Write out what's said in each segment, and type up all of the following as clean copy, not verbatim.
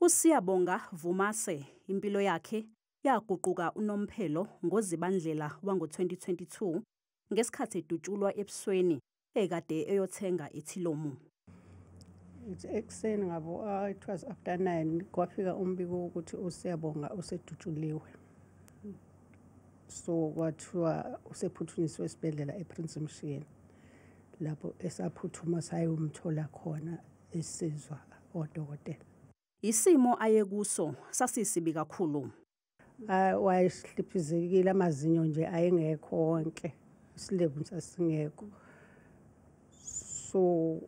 USiyabonga Vumase impilo yakhe yaguquka unomphelo ngoZibandlela wango-2022 ngesikhathi edutshulwa ebusweni ekade eyothenga eThilomu. Ekuseni it was after 9 kwafika umbiko ukuthi uSiyabonga usedutshuliwe. So kwathiwa usephuthunyiswe esibhedlela ePrince Mshiyeni lapho esaphuthuma sayomthola khona esizwa odokotela. Isimo ayekuso sasisibi kakhulu. Wayehliphizekile amazinyo nje ayengekho wonke isilebu sasingekho. So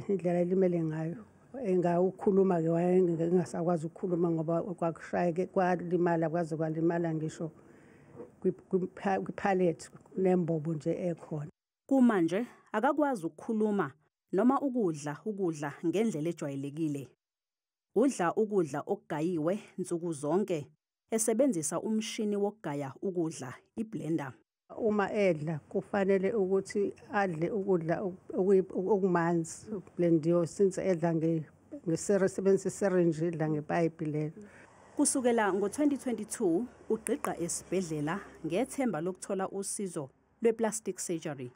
indlela elimele ngayo engawukhuluma ke wayengasakwazi ukukhuluma ngoba kwakushayeke kwalimala kwaze kwalimala ngisho kwipalette nembobo nje ekhona. Kumanje akakwazi ukukhuluma noma ukudla ngendlela ejwayelekile. Udla ukudla okugayiwe nsuku zonke esebenzisa umshini wokugaya ukudla iblender. Uma edla kufanele ukuthi adle ukudla okumanzi ukublendiwe since edla ngesebenzisa syringe edla ngepipe lelo. Kusukela ngo-2022 ugqigqa esibhedlela ngethemba lokuthola usizo lwe-plastic surgery.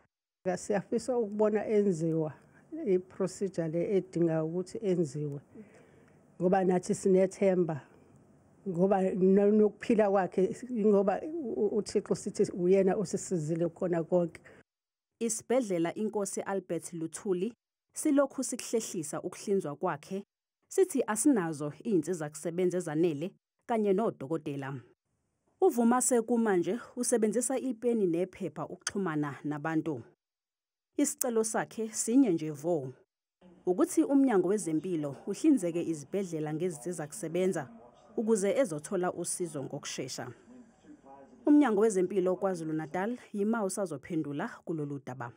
Siyafisa ukubona enziwa i-procedure le edinga ukuthi enziwe ngoba nathi sinethemba ngoba nokuphila kwakhe ngoba uThixo sithi uyena osisizile khona konke. Isibhedlela Inkosi Albert Luthuli silokhu sikuhlehlisa ukuhlinzwa kwakhe sithi asinazo izinsiza kusebenza ezanele kanye nodokotela. Uvumase kumanje usebenzisa ipeni nephepha ukuxhumana nabantu. Isicelo sakhe sinye nje vo ukuthi umnyango wezempilo uhlinzeke izibhedlela ngezinsiza kusebenza ukuze ezothola usizo ngokusheshsha. Umnyango wezempilo KwaZulu-Natal yima usazophendula kulolu daba.